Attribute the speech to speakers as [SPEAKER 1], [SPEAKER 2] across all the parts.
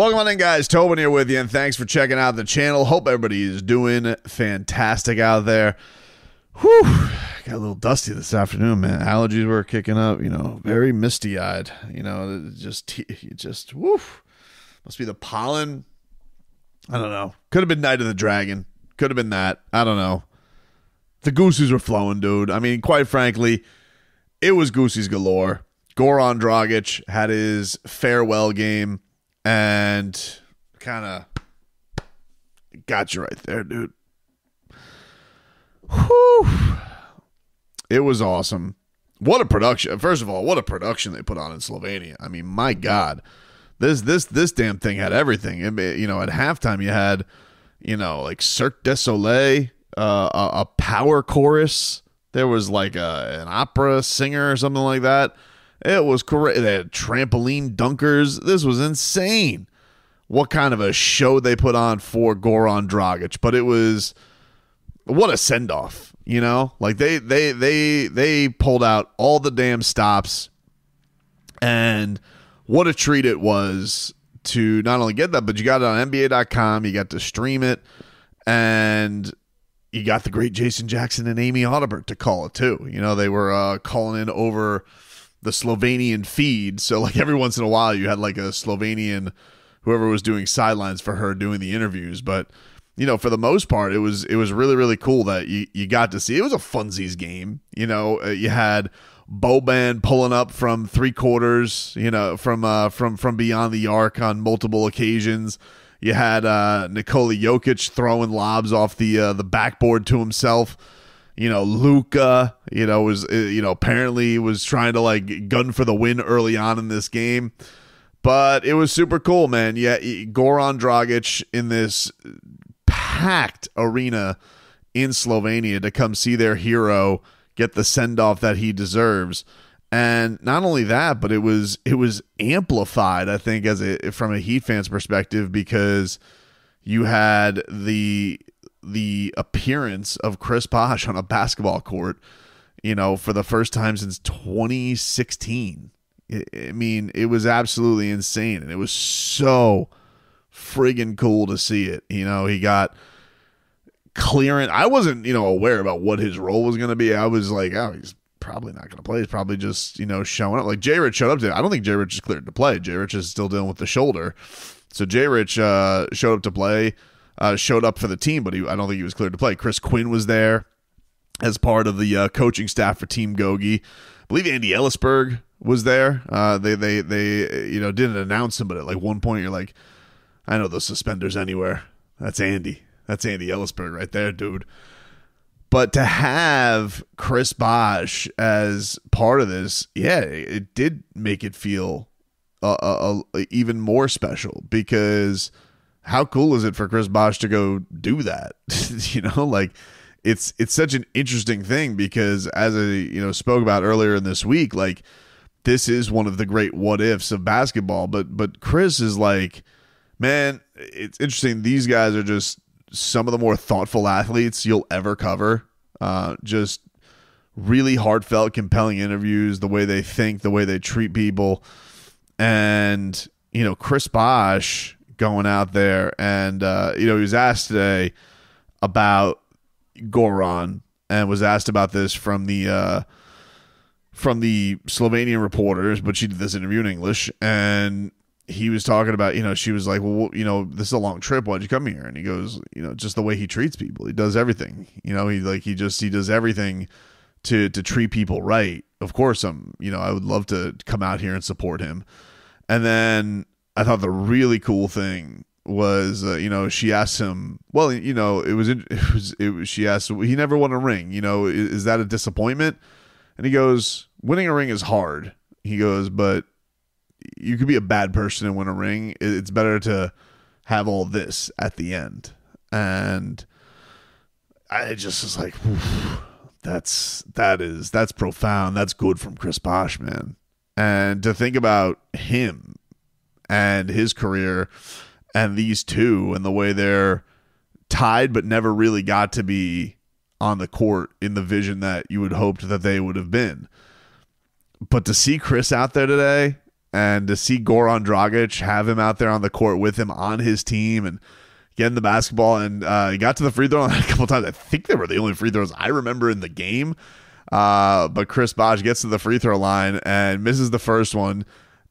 [SPEAKER 1] Welcome on in, guys. Tobin here with you, and thanks for checking out the channel. Hope everybody is doing fantastic out there. Whew, got a little dusty this afternoon, man. Allergies were kicking up, very misty-eyed. Just woof. Must be the pollen. I don't know. Could have been Night of the Dragon. Could have been that. I don't know. The Goosies were flowing, dude. I mean, quite frankly, it was Goosies galore. Goran Dragić had his farewell game and kind of got you right there, dude. Whew. It was awesome. What a production. First of all, what a production they put on in Slovenia. I mean, my God. This damn thing had everything. At halftime you had, like Cirque du Soleil, a power chorus. There was like an opera singer or something like that. It was correct. They had trampoline dunkers. This was insane. What kind of a show they put on for Goran Dragić. But it was, what a send-off, Like they pulled out all the damn stops, and what a treat it was to not only get that, but you got it on NBA.com. You got to stream it, and you got the great Jason Jackson and Amy Audibert to call it too. They were calling in over the Slovenian feed. So like every once in a while you had like a Slovenian, whoever was doing sidelines for her doing the interviews. But, for the most part, it was really, really cool that you got to see. It was a funsies game. You had Boban pulling up from three quarters, from beyond the arc on multiple occasions. You had Nikola Jokic throwing lobs off the backboard to himself. Luka, was apparently was trying to like gun for the win early on in this game. But it was super cool, man. Yeah, Goran Dragić in this packed arena in Slovenia to come see their hero get the send-off that he deserves. And not only that, but it was amplified, I think, from a Heat fan's perspective, because you had the appearance of Chris Bosh on a basketball court, for the first time since 2016. I mean, it was absolutely insane, and it was so friggin' cool to see it. He got clearance. I wasn't, aware about what his role was going to be. I was like, oh, he's probably not going to play. He's probably just, showing up. Like, J-Rich showed up today. I don't think J-Rich is cleared to play. J-Rich is still dealing with the shoulder. So J-Rich showed up to play. Showed up for the team, but I don't think he was cleared to play. Chris Quinn was there as part of the coaching staff for Team Gogi. I believe Andy Ellisberg was there. They didn't announce him, but at like one point you're like, I know those suspenders anywhere. That's Andy. That's Andy Ellisberg right there, dude. But to have Chris Bosh as part of this, yeah, it did make it feel even more special, because how cool is it for Chris Bosh to go do that? Like it's such an interesting thing, because as I spoke about earlier in this week, like this is one of the great what ifs of basketball. But Chris is like, man, it's interesting. These guys are just some of the more thoughtful athletes you'll ever cover. Just really heartfelt, compelling interviews, the way they think, the way they treat people. And, Chris Bosh going out there, and he was asked today about Goran, and was asked about this from the Slovenian reporters, but she did this interview in English, and he was talking about, she was like, well, this is a long trip, why'd you come here? And he goes, just the way he treats people. He does everything. He does everything to treat people right. Of course, I would love to come out here and support him. And then I thought the really cool thing was, she asked him, well, she asked, he never won a ring. Is that a disappointment? And he goes, winning a ring is hard. He goes, but you could be a bad person and win a ring. It's better to have all this at the end. And I just was like, that's profound. That's good from Chris Bosh, man. And to think about him and his career and these two and the way they're tied but never really got to be on the court in the vision that you would hoped that they would have been. But to see Chris out there today, and to see Goran Dragić, have him out there on the court with him on his team and getting the basketball, and he got to the free throw line a couple times. I think they were the only free throws I remember in the game. But Chris Bosh gets to the free throw line and misses the first one,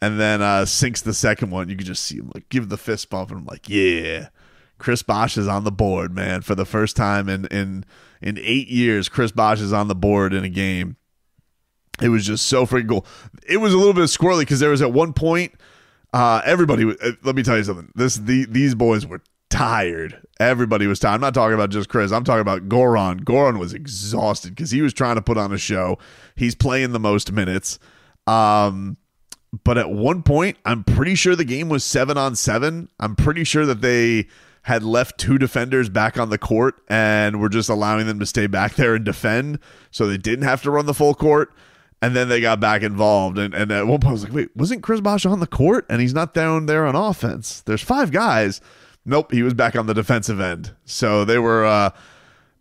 [SPEAKER 1] and then sinks the second one. You could just see him like give the fist bump, and I'm like, yeah, Chris Bosh is on the board, man, for the first time in 8 years. Chris Bosh is on the board in a game. It was just so freaking cool. It was a little bit squirrely because there was at one point, everybody. Let me tell you something. These boys were tired. Everybody was tired. I'm not talking about just Chris. I'm talking about Goran. Goran was exhausted because he was trying to put on a show. He's playing the most minutes. But at one point, I'm pretty sure the game was 7-on-7. I'm pretty sure that they had left 2 defenders back on the court and were just allowing them to stay back there and defend, so they didn't have to run the full court. And then they got back involved. And at one point, I was like, wait, wasn't Chris Bosh on the court? And he's not down there on offense. There's 5 guys. Nope, he was back on the defensive end. So they were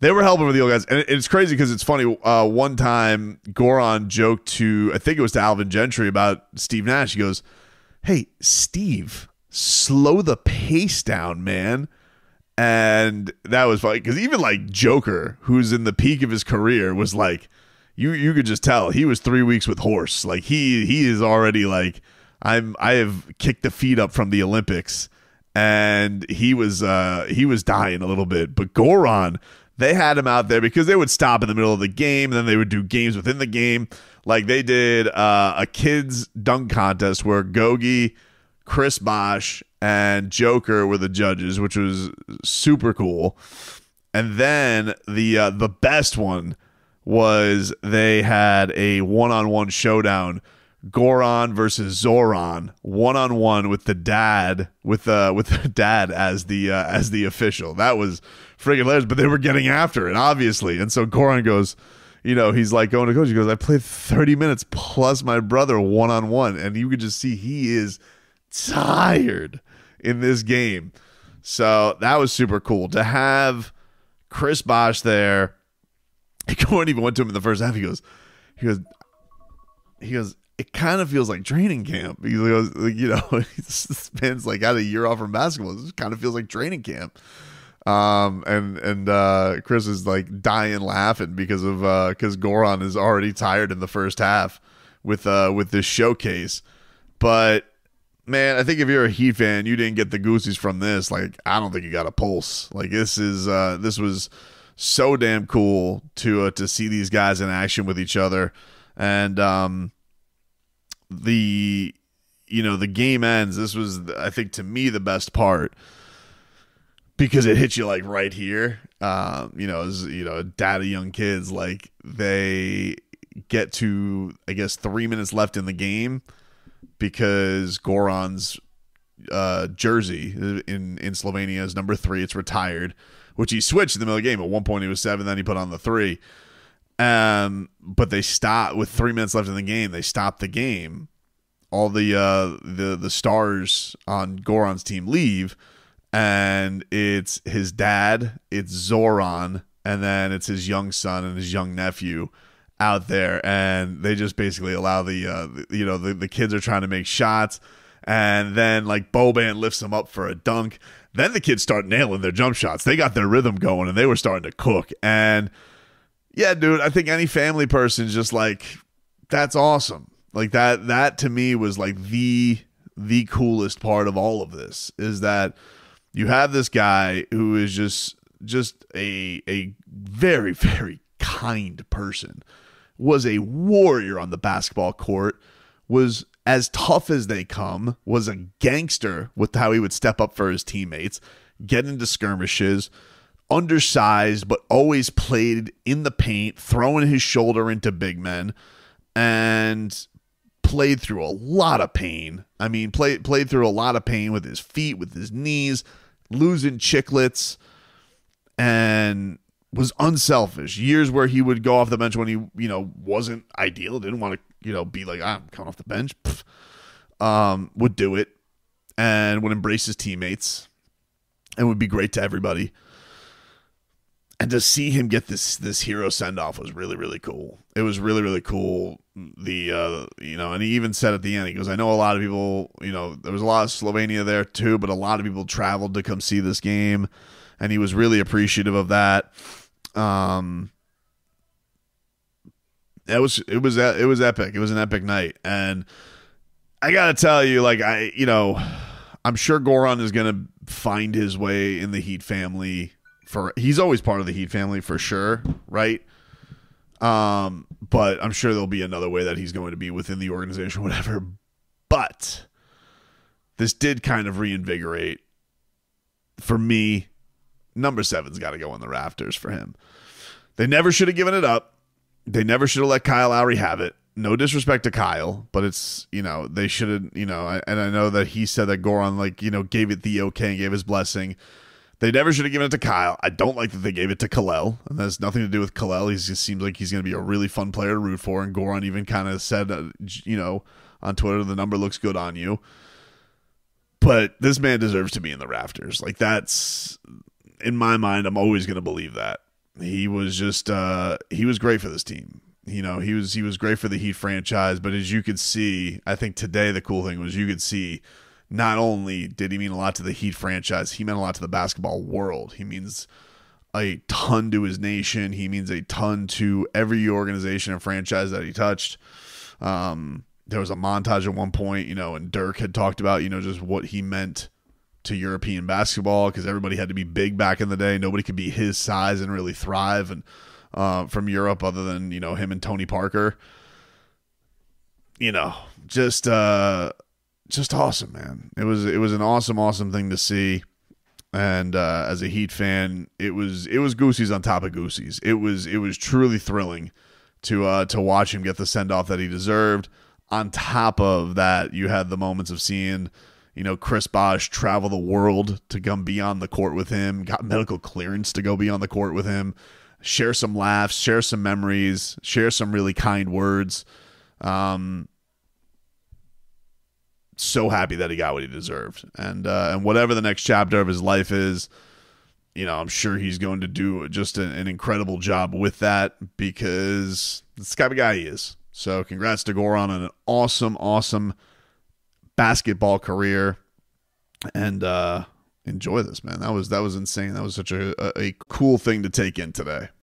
[SPEAKER 1] helping with the old guys. And it's crazy because it's funny. One time, Goran joked to, I think it was to Alvin Gentry, about Steve Nash. He goes, hey, Steve, slow the pace down, man. And that was funny because even like Joker, who's in the peak of his career, was like, you could just tell he was 3 weeks with horse. Like he is already like, I have kicked the feet up from the Olympics, and he was dying a little bit. But Goran, they had him out there because they would stop in the middle of the game, and then they would do games within the game. Like they did a kids dunk contest where Gogi, Chris Bosh, and Joker were the judges, which was super cool. And then the best one was they had a one-on-one showdown, Goran versus Zoran, one-on-one with the dad, with the dad as the official. That was freaking hilarious, but they were getting after it, obviously. And so Goran goes, he's like going to coach. He goes, I played 30 minutes plus my brother one-on-one, and you could just see he is tired in this game. So that was super cool to have Chris Bosh there. Goran even went to him in the first half. He goes, it kind of feels like training camp. He goes, this man's like had a year off from basketball. This kind of feels like training camp. And Chris is like dying laughing because Goran is already tired in the first half with this showcase. But man, I think if you're a Heat fan, you didn't get the Goosies from this. Like, I don't think you got a pulse. Like this was so damn cool to see these guys in action with each other. And the game ends. This was, I think, to me, the best part because it hit you like right here. As dad of young kids, like they get to, I guess, 3 minutes left in the game because Goran's jersey in Slovenia is number 3. It's retired, which he switched in the middle of the game. At one point he was 7, then he put on the 3. But they stopped with 3 minutes left in the game. They stopped the game. All the stars on Goran's team leave, and it's his dad, it's Zoran, and then it's his young son and his young nephew out there, and they just basically allow the kids are trying to make shots, and then like Boban lifts them up for a dunk. Then the kids start nailing their jump shots. They got their rhythm going, and they were starting to cook. And yeah, dude, I think any family person just like, that's awesome. Like that to me was like the coolest part of all of this, is that you have this guy who is just a very, very kind person, was a warrior on the basketball court, was as tough as they come, was a gangster with how he would step up for his teammates, get into skirmishes, undersized, but always played in the paint, throwing his shoulder into big men, and played through a lot of pain. I mean, played through a lot of pain with his feet, with his knees, losing chiclets, and was unselfish. Years where he would go off the bench when he, wasn't ideal, didn't want to, be like, I'm coming off the bench, would do it and would embrace his teammates and would be great to everybody. And to see him get this hero send off was really, really cool. It was really, really cool. And he even said at the end, he goes, I know a lot of people, there was a lot of Slovenia there too, but a lot of people traveled to come see this game, and he was really appreciative of that. It was epic. It was an epic night, and I gotta tell you, I'm sure Goran is gonna find his way in the Heat family. He's always part of the Heat family for sure, right? But I'm sure there'll be another way that he's going to be within the organization, whatever. But this did kind of reinvigorate, for me, number 7's got to go in the rafters for him. They never should have given it up. They never should have let Kyle Lowry have it. No disrespect to Kyle, but it's, they should have, and I know that he said that Goran, gave it the okay and gave his blessing. They never should have given it to Kyle. I don't like that they gave it to Kalel, and that has nothing to do with Kalel. He just seems like he's going to be a really fun player to root for, and Goran even kind of said, on Twitter, the number looks good on you. But this man deserves to be in the rafters. That's, in my mind, I'm always going to believe that. He was just, he was great for this team. He was great for the Heat franchise, but as you could see, I think today the cool thing was you could see not only did he mean a lot to the Heat franchise, he meant a lot to the basketball world. He means a ton to his nation. He means a ton to every organization and franchise that he touched. There was a montage at one point, and Dirk had talked about, just what he meant to European basketball, because everybody had to be big back in the day. Nobody could be his size and really thrive and from Europe other than, him and Tony Parker. Just awesome, man. It was an awesome thing to see. And as a Heat fan, it was Goosies on top of Goosies. It was truly thrilling to watch him get the send off that he deserved. On top of that, you had the moments of seeing, Chris Bosh travel the world to come be on the court with him, got medical clearance to go be on the court with him, share some laughs, share some memories, share some really kind words. So happy that he got what he deserved, and whatever the next chapter of his life is, I'm sure he's going to do just an incredible job with that, because that's the type of guy he is. So congrats to Goran on an awesome basketball career, and enjoy this, man. That was insane. That was such a cool thing to take in today.